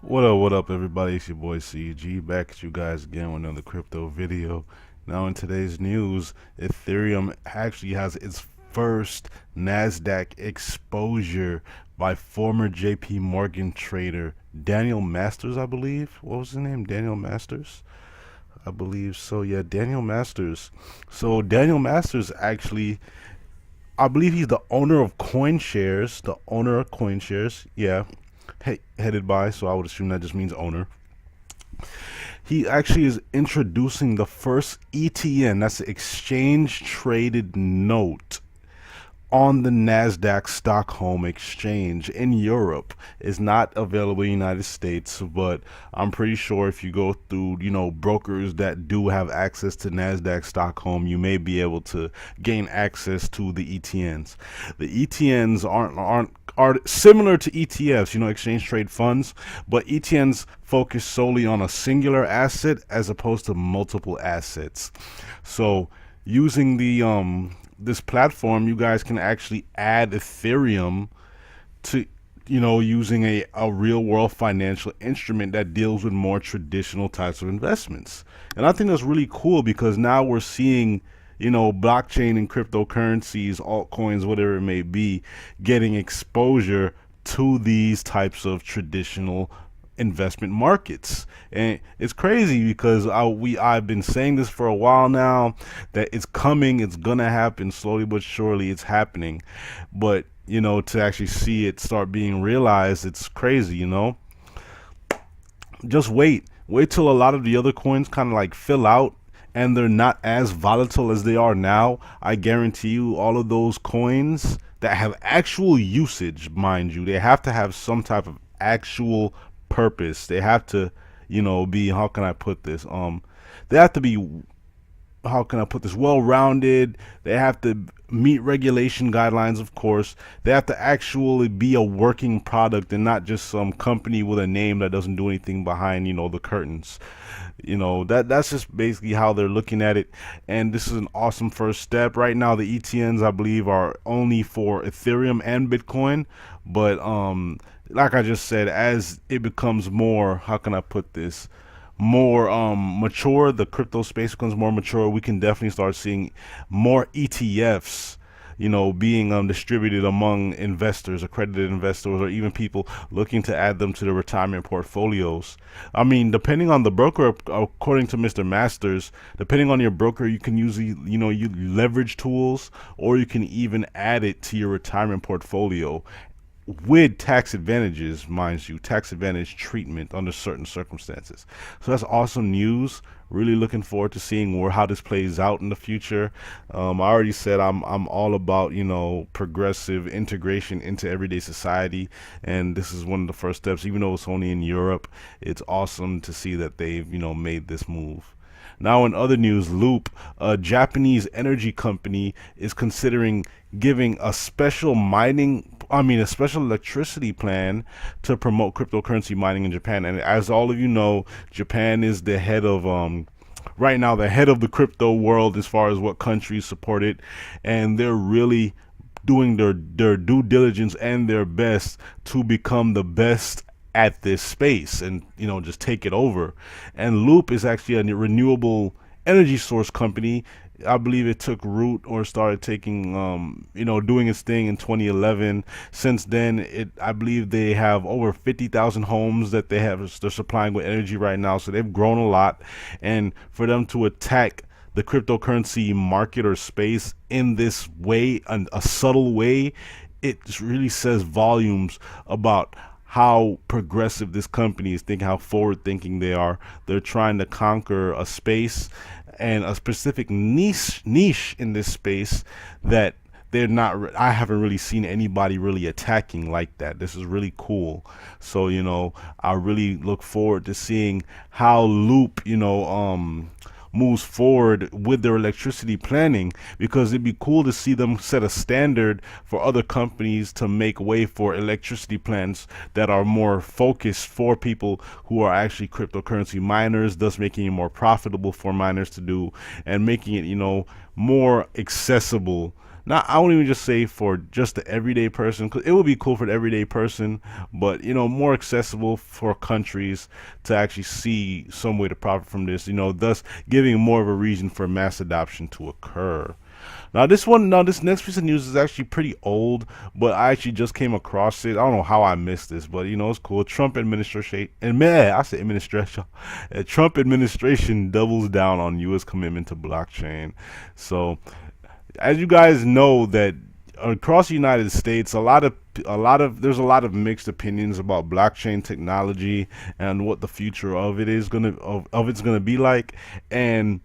What up, everybody? It's your boy CG back at you guys again with another crypto video. Now, in today's news, Ethereum actually has its first Nasdaq exposure by former JP Morgan trader Daniel Masters, I believe. What was his name? Daniel Masters? I believe so. Yeah, Daniel Masters. So, Daniel Masters actually, I believe he's the owner of CoinShares, the owner of CoinShares. Yeah, headed by, so I would assume that just means owner. He actually is introducing the first ETN, that's the exchange traded note, on the Nasdaq Stockholm exchange in Europe. Is not available in the United States, but I'm pretty sure if you go through, brokers that do have access to Nasdaq Stockholm, you may be able to gain access to the ETNs. The ETNs aren't are similar to ETFs, exchange trade funds, but ETNs focus solely on a singular asset as opposed to multiple assets. So using the this platform, you guys can actually add Ethereum to, using a real world financial instrument that deals with more traditional types of investments. And I think that's really cool because now we're seeing, blockchain and cryptocurrencies, altcoins, whatever it may be, getting exposure to these types of traditional investment markets. And it's crazy because I've been saying this for a while now, that it's coming, it's gonna happen slowly but surely. It's happening, but to actually see it start being realized, it's crazy. Just wait till a lot of the other coins kind of like fill out and they're not as volatile as they are now. I guarantee you, all of those coins that have actual usage, mind you, they have to have some type of actual purpose. They have to, be, how can I put this? They have to be, how can I put this, well rounded. They have to meet regulation guidelines, of course. They have to actually be a working product and not just some company with a name that doesn't do anything behind, the curtains. That's just basically how they're looking at it. And this is an awesome first step. Right now the ETNs, I believe, are only for Ethereum and Bitcoin, but like I just said, as it becomes more, how can I put this, more mature, the crypto space becomes more mature, we can definitely start seeing more ETFs, being distributed among investors, accredited investors, or even people looking to add them to their retirement portfolios. I mean, depending on the broker, according to Mr. Masters, depending on your broker, you can use, you leverage tools, or you can even add it to your retirement portfolio with tax advantages, mind you, tax advantage treatment under certain circumstances. So that's awesome news. Really looking forward to seeing how this plays out in the future. I already said I'm all about, progressive integration into everyday society, and this is one of the first steps. Even though it's only in Europe, it's awesome to see that they've, made this move. Now, in other news, Loop, a Japanese energy company, is considering giving a special electricity plan to promote cryptocurrency mining in Japan. And as all of you know, Japan is the head of right now, the head of the crypto world as far as what countries support it, and they're really doing their due diligence and their best to become the best at this space and just take it over. And Loop is actually a renewable energy source company. I believe it took root or started taking doing its thing in 2011. Since then, I believe they have over 50,000 homes that they're supplying with energy right now, so they've grown a lot. And for them to attack the cryptocurrency market or space in this way, a subtle way, it just really says volumes about how progressive this company is thinking, how forward thinking they are. They're trying to conquer a space and a specific niche in this space that I haven't really seen anybody really attacking like that. This is really cool. So I really look forward to seeing how Loop moves forward with their electricity planning, because it'd be cool to see them set a standard for other companies to make way for electricity plans that are more focused for people who are actually cryptocurrency miners, thus making it more profitable for miners to do and making it more accessible not, I won't even just say for just the everyday person, because it would be cool for the everyday person, but more accessible for countries to actually see some way to profit from this, thus giving more of a reason for mass adoption to occur. Now this next piece of news is actually pretty old, but I actually just came across it. I don't know how I missed this, but it's cool. Trump administration, and man, I said administration. Trump administration doubles down on U.S. commitment to blockchain. So, as you guys know, that across the United States, there's a lot of mixed opinions about blockchain technology and what the future of it's gonna be like. And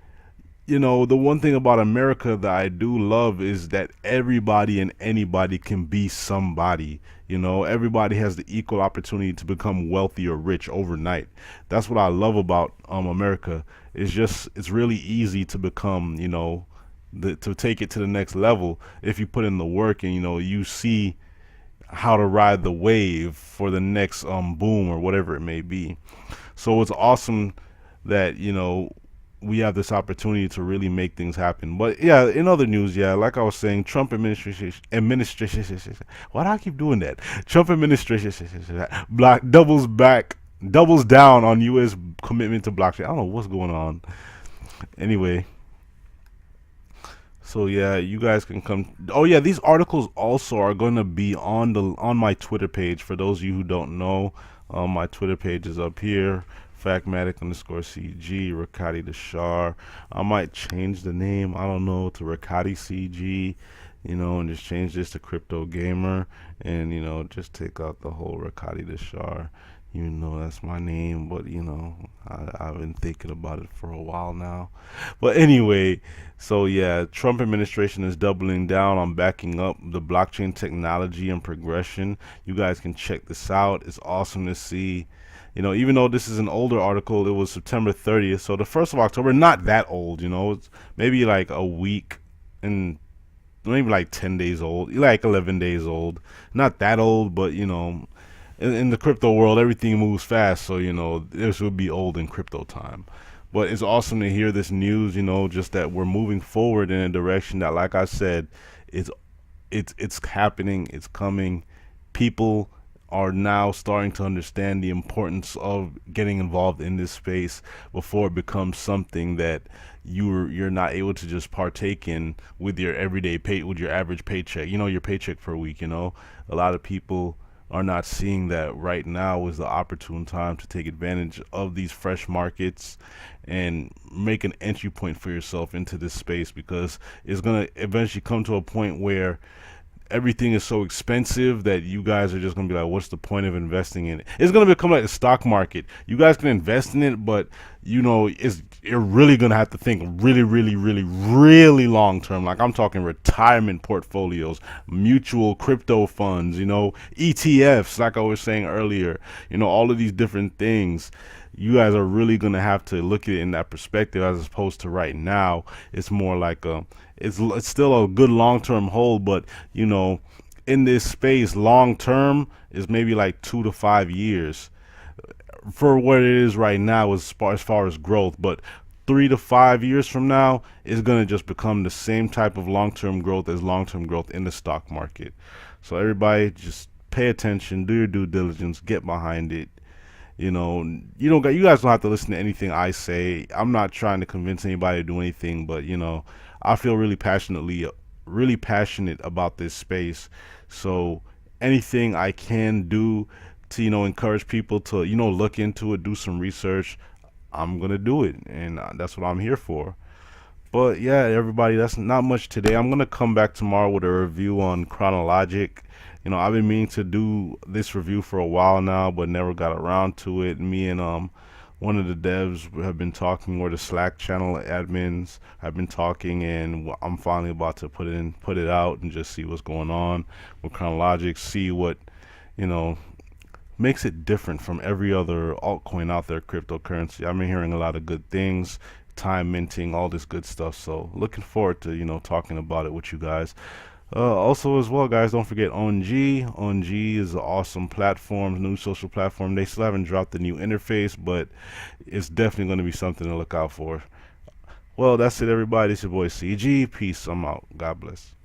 the one thing about America that I do love is that everybody and anybody can be somebody. Everybody has the equal opportunity to become wealthy or rich overnight. That's what I love about America. It's really easy to become, to take it to the next level if you put in the work and you see how to ride the wave for the next boom or whatever it may be. So it's awesome that we have this opportunity to really make things happen. But yeah, in other news, yeah, like I was saying, Trump administration, why do I keep doing that? Trump administration doubles down on U.S. commitment to blockchain. I don't know what's going on. Anyway, so yeah, you guys can come. Oh yeah, these articles also are going to be on my Twitter page. For those of you who don't know, my Twitter page is up here. Factmatic_CG, Rakati Dashar. I might change the name, I don't know, to Rakati CG, and just change this to Crypto Gamer, and just take out the whole Rakati Dashar. That's my name, but I've been thinking about it for a while now. But anyway, so yeah, Trump administration is doubling down on backing up the blockchain technology and progression. You guys can check this out. It's awesome to see. Even though this is an older article, it was September 30th, so the 1st of October, not that old, it's maybe like a week and maybe like 10 days old, like 11 days old. Not that old, but, in the crypto world, everything moves fast, so, this would be old in crypto time. But it's awesome to hear this news, just that we're moving forward in a direction that, like I said, it's happening, it's coming. People are now starting to understand the importance of getting involved in this space before it becomes something that you're not able to just partake in with your everyday with your average paycheck, your paycheck per week. A lot of people are not seeing that right now is the opportune time to take advantage of these fresh markets and make an entry point for yourself into this space, because it's going to eventually come to a point where everything is so expensive that you guys are just going to be like, what's the point of investing in it? It's going to become like the stock market. You guys can invest in it, but you're really going to have to think really, really, really, really long term. Like I'm talking retirement portfolios, mutual crypto funds, ETFs, like I was saying earlier, all of these different things. You guys are really going to have to look at it in that perspective, as opposed to right now. It's more like it's still a good long-term hold, but in this space, long-term is maybe like 2 to 5 years for what it is right now as far as growth. But 3 to 5 years from now is going to just become the same type of long-term growth as long-term growth in the stock market. So everybody just pay attention, do your due diligence, get behind it. You guys don't have to listen to anything I say. I'm not trying to convince anybody to do anything, but I feel really passionate about this space. So anything I can do to encourage people to look into it, do some research, I'm gonna do it, and that's what I'm here for. But yeah, everybody, that's not much today. I'm gonna come back tomorrow with a review on Chronologic. I've been meaning to do this review for a while now, but never got around to it. Me and one of the devs have been talking, or the Slack channel admins have been talking, and I'm finally about to put it out and just see what's going on with Chronologic, see what makes it different from every other altcoin out there, cryptocurrency. I've been hearing a lot of good things, time minting, all this good stuff. So looking forward to talking about it with you guys. Also as well, guys, don't forget ONG. ONG is an awesome platform, new social platform. They still haven't dropped the new interface, but it's definitely going to be something to look out for. Well, that's it, everybody. It's your boy CG. Peace. I'm out. God bless.